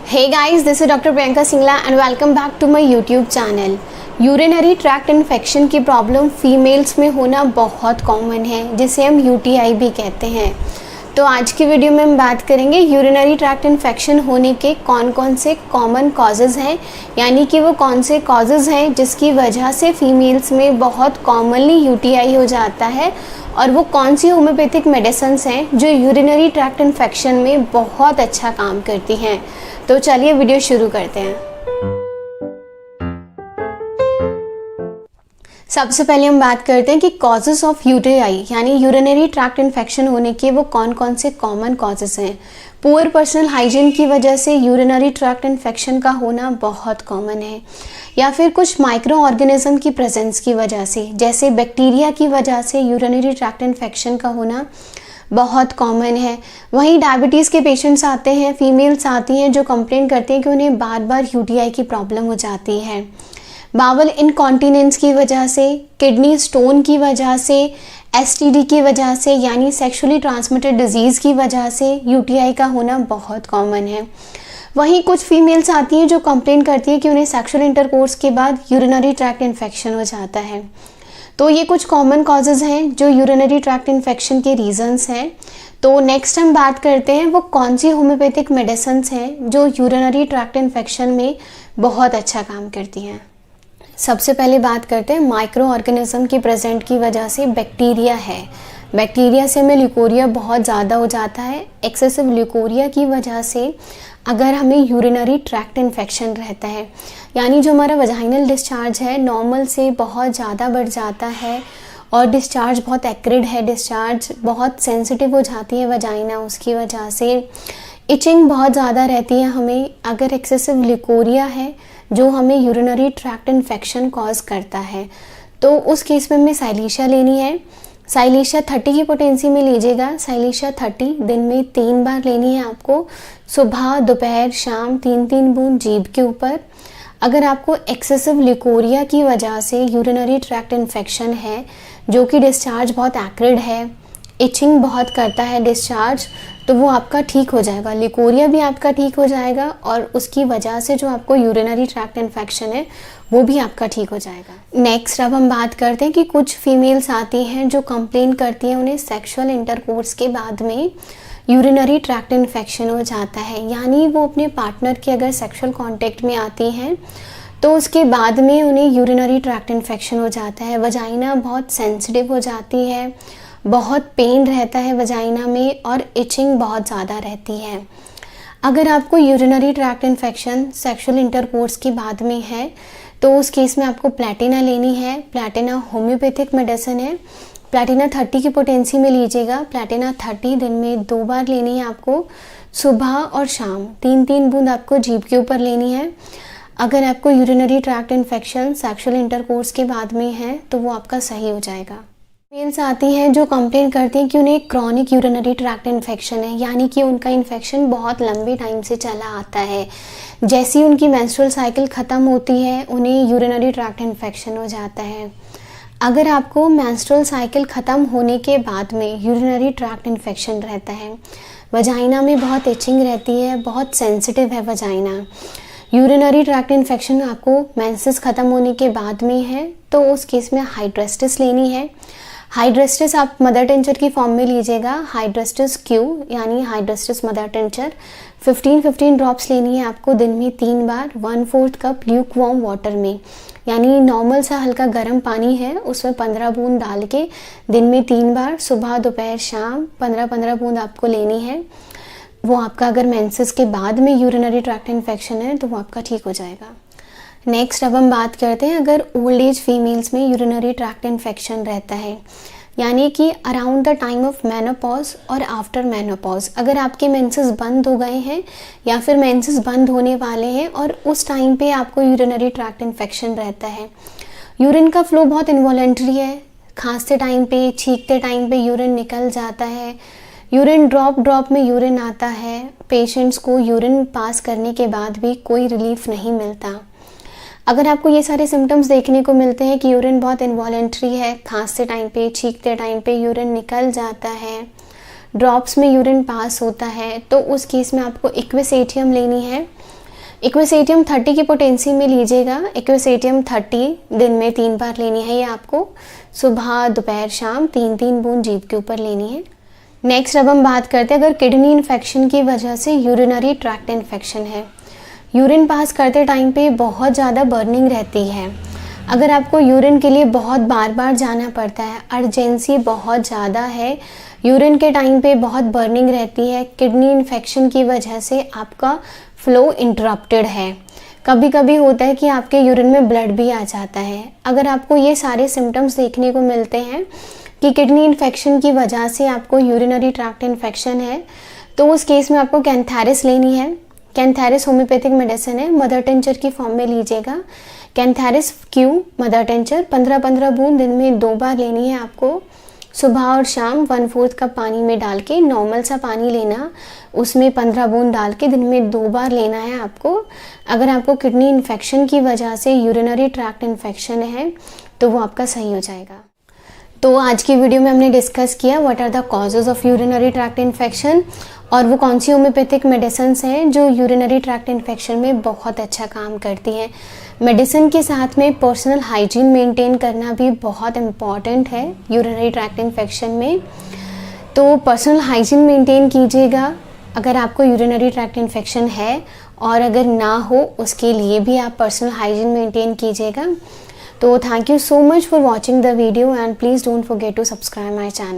Hey guys, this is Dr. Priyanka Singla and welcome back to my YouTube channel. Urinary tract infection की problem females में होना बहुत common है, जिसे हम यूटीआई भी कहते हैं। तो आज की वीडियो में हम बात करेंगे यूरिनरी ट्रैक्ट इन्फेक्शन होने के कौन कौन से कॉमन कॉजेज़ हैं, यानी कि वो कौन से कॉजेज़ हैं जिसकी वजह से फीमेल्स में बहुत कॉमनली यूटीआई हो जाता है, और वो कौन सी होम्योपैथिक मेडिसिन्स हैं जो यूरिनरी ट्रैक्ट इन्फेक्शन में बहुत अच्छा काम करती हैं। तो चलिए वीडियो शुरू करते हैं। सबसे पहले हम बात करते हैं कि कॉजेज़ ऑफ यूटीआई यानी यूरिनरी ट्रैक्ट इन्फेक्शन होने के वो कौन कौन से कॉमन कॉजेज़ हैं। पुअर पर्सनल हाइजीन की वजह से यूरिनरी ट्रैक्ट इन्फेक्शन का होना बहुत कॉमन है, या फिर कुछ माइक्रो ऑर्गेनिज्म की प्रेजेंस की वजह से, जैसे बैक्टीरिया की वजह से यूरिनरी ट्रैक्ट इन्फेक्शन का होना बहुत कॉमन है। वहीं डायबिटीज़ के पेशेंट्स आते हैं, फीमेल्स आती हैं जो कंप्लेन करती हैं कि उन्हें बार बार यूटीआई की प्रॉब्लम हो जाती है। बावल इनकॉन्टिनेंस की वजह से, किडनी स्टोन की वजह से, एसटीडी की वजह से यानी सेक्सुअली ट्रांसमिटेड डिजीज़ की वजह से यूटीआई का होना बहुत कॉमन है। वहीं कुछ फीमेल्स आती हैं जो कंप्लेन करती हैं कि उन्हें सेक्सुअल इंटरकोर्स के बाद यूरिनरी ट्रैक्ट इन्फेक्शन हो जाता है। तो ये कुछ कॉमन कॉजेज़ हैं जो यूरिनरी ट्रैक्ट इन्फेक्शन के रीजंस हैं। तो नेक्स्ट हम बात करते हैं वो कौन सी होम्योपैथिक मेडिसिन्स हैं जो यूरिनरी ट्रैक्ट इन्फेक्शन में बहुत अच्छा काम करती हैं। सबसे पहले बात करते हैं माइक्रो ऑर्गेनिज्म की प्रेजेंट की वजह से बैक्टीरिया है। बैक्टीरिया से हमें ल्यूकोरिया बहुत ज़्यादा हो जाता है। एक्सेसिव ल्यूकोरिया की वजह से अगर हमें यूरिनरी ट्रैक्ट इन्फेक्शन रहता है, यानी जो हमारा वजाइनल डिस्चार्ज है नॉर्मल से बहुत ज़्यादा बढ़ जाता है और डिस्चार्ज बहुत एक्रिड है, डिस्चार्ज बहुत सेंसिटिव हो जाती है वजाइना, उसकी वजह से इचिंग बहुत ज़्यादा रहती है हमें। अगर एक्सेसिव ल्यूकोरिया है जो हमें यूरिनरी ट्रैक्ट इन्फेक्शन कॉज करता है, तो उस केस में हमें साइलिशिया लेनी है। साइलिशिया 30 की पोटेंसी में लीजिएगा। साइलिशिया 30 दिन में 3 बार लेनी है आपको, सुबह दोपहर शाम 3-3 बूंद जीभ के ऊपर। अगर आपको एक्सेसिव ल्यूकोरिया की वजह से यूरिनरी ट्रैक्ट इन्फेक्शन है जो कि डिस्चार्ज बहुत एक्रिड है, इचिंग बहुत करता है डिस्चार्ज, तो वो आपका ठीक हो जाएगा। ल्यूकोरिया भी आपका ठीक हो जाएगा और उसकी वजह से जो आपको यूरिनरी ट्रैक्ट इन्फेक्शन है वो भी आपका ठीक हो जाएगा। नेक्स्ट अब हम बात करते हैं कि कुछ फीमेल्स आती हैं जो कंप्लेन करती हैं उन्हें सेक्सुअल इंटरकोर्स के बाद में यूरिनरी ट्रैक्ट इन्फेक्शन हो जाता है, यानी वो अपने पार्टनर के अगर सेक्सुअल कांटेक्ट में आती हैं तो उसके बाद में उन्हें यूरिनरी ट्रैक्ट इन्फेक्शन हो जाता है। वजाइना बहुत सेंसिटिव हो जाती है, बहुत पेन रहता है वजाइना में और इचिंग बहुत ज़्यादा रहती है। अगर आपको urinary tract infection sexual intercourse के बाद में है तो उस केस में आपको प्लैटिना लेनी है। प्लैटिना होम्योपैथिक मेडिसिन है। प्लैटिना 30 की पोटेंसी में लीजिएगा। प्लैटिना 30 दिन में 2 बार लेनी है आपको, सुबह और शाम 3-3 बूंद आपको जीभ के ऊपर लेनी है। अगर आपको urinary tract infection sexual intercourse के बाद में है तो वो आपका सही हो जाएगा। फीमेल्स आती हैं जो कंप्लेन करती हैं कि उन्हें क्रॉनिक यूरिनरी ट्रैक्ट इन्फेक्शन है, यानी कि उनका इन्फेक्शन बहुत लंबे टाइम से चला आता है। जैसी उनकी मेंस्ट्रुअल साइकिल ख़त्म होती है उन्हें यूरिनरी ट्रैक्ट इन्फेक्शन हो जाता है। अगर आपको मेंस्ट्रुअल साइकिल ख़त्म होने के बाद में यूरिनरी ट्रैक्ट इन्फेक्शन रहता है, वजाइना में बहुत इचिंग रहती है, बहुत सेंसिटिव है वजाइना, यूरिनरी ट्रैक्ट इन्फेक्शन आपको मेंसेस ख़त्म होने के बाद में है, तो उस केस में हाइड्रेस्टिस लेनी है। हाइड्रेस्टिस आप मदर टिंचर की फॉर्म में लीजिएगा। हाइड्रेस्टिस क्यू यानी हाइड्रेस्टिस मदर टिंचर 15-15 ड्रॉप्स लेनी है आपको दिन में 3 बार, 1/4 कप ल्यूक वार्म वाटर में, यानी नॉर्मल सा हल्का गर्म पानी है उसमें 15 बूंद डाल के दिन में 3 बार, सुबह दोपहर शाम 15-15 बूंद आपको लेनी है। वो आपका अगर मेंसेस के बाद में यूरिनरी ट्रैक्ट इन्फेक्शन है तो वो आपका ठीक हो जाएगा। नेक्स्ट अब हम बात करते हैं अगर ओल्ड एज फीमेल्स में यूरिनरी ट्रैक्ट इन्फेक्शन रहता है, यानी कि around the time of menopause और आफ्टर मेनोपॉज, अगर आपके मेंसेस बंद हो गए हैं या फिर मेंसेस बंद होने वाले हैं और उस टाइम पे आपको यूरिनरी ट्रैक्ट इन्फेक्शन रहता है। यूरिन का फ्लो बहुत इनवॉलेंट्री है, खांसते टाइम पे छींकते टाइम पे यूरिन निकल जाता है, यूरिन ड्रॉप में यूरिन आता है। पेशेंट्स को यूरिन पास करने के बाद भी कोई रिलीफ नहीं मिलता। अगर आपको ये सारे सिम्टम्स देखने को मिलते हैं कि यूरिन बहुत इनवॉलेंट्री है, खांसते टाइम पे छींकते टाइम पे यूरिन निकल जाता है, ड्रॉप्स में यूरिन पास होता है, तो उस केस में आपको इक्विस एटियम लेनी है। इक्विसेटियम 30 की पोटेंसी में लीजिएगा। इक्विसेटियम 30 दिन में 3 बार लेनी है ये आपको, सुबह दोपहर शाम 3-3 बूंद जीभ के ऊपर लेनी है। नेक्स्ट अब हम बात करते हैं अगर किडनी इन्फेक्शन की वजह से यूरिनरी ट्रैक्ट इन्फेक्शन है। यूरिन पास करते टाइम पे बहुत ज़्यादा बर्निंग रहती है। अगर आपको यूरिन के लिए बहुत बार बार जाना पड़ता है, अर्जेंसी बहुत ज़्यादा है, यूरिन के टाइम पे बहुत बर्निंग रहती है, किडनी इन्फेक्शन की वजह से आपका फ्लो इंटरप्टेड है, कभी कभी होता है कि आपके यूरिन में ब्लड भी आ जाता है। अगर आपको ये सारे सिम्टम्स देखने को मिलते हैं कि किडनी इन्फेक्शन की वजह से आपको यूरिनरी ट्रैक्ट इन्फेक्शन है, तो उस केस में आपको कैंथैरिस लेनी है। कैंथैरिस होम्योपैथिक मेडिसिन है, मदर टिंचर की फॉर्म में लीजिएगा। कैंथैरिस क्यू मदर टिंचर 15-15 बूंद दिन में 2 बार लेनी है आपको, सुबह और शाम 1/4 कप पानी में डाल के, नॉर्मल सा पानी लेना, उसमें 15 बूंद डाल के दिन में 2 बार लेना है आपको। अगर आपको किडनी इन्फेक्शन की वजह से यूरिनरी ट्रैक्ट इन्फेक्शन है तो वो आपका सही हो जाएगा। तो आज की वीडियो में हमने डिस्कस किया what are the causes of urinary tract infection और वो कौन सी होम्योपैथिक मेडिसिन्स हैं जो यूरिनरी ट्रैक्ट इन्फेक्शन में बहुत अच्छा काम करती हैं। मेडिसिन के साथ में पर्सनल हाइजीन मेंटेन करना भी बहुत इम्पॉर्टेंट है यूरिनरी ट्रैक्ट इन्फेक्शन में। तो पर्सनल हाइजीन मेंटेन कीजिएगा अगर आपको यूरिनरी ट्रैक्ट इन्फेक्शन है, और अगर ना हो उसके लिए भी आप पर्सनल हाइजीन मेंटेन कीजिएगा। तो thank you so much for watching the video and please don't forget to subscribe my channel.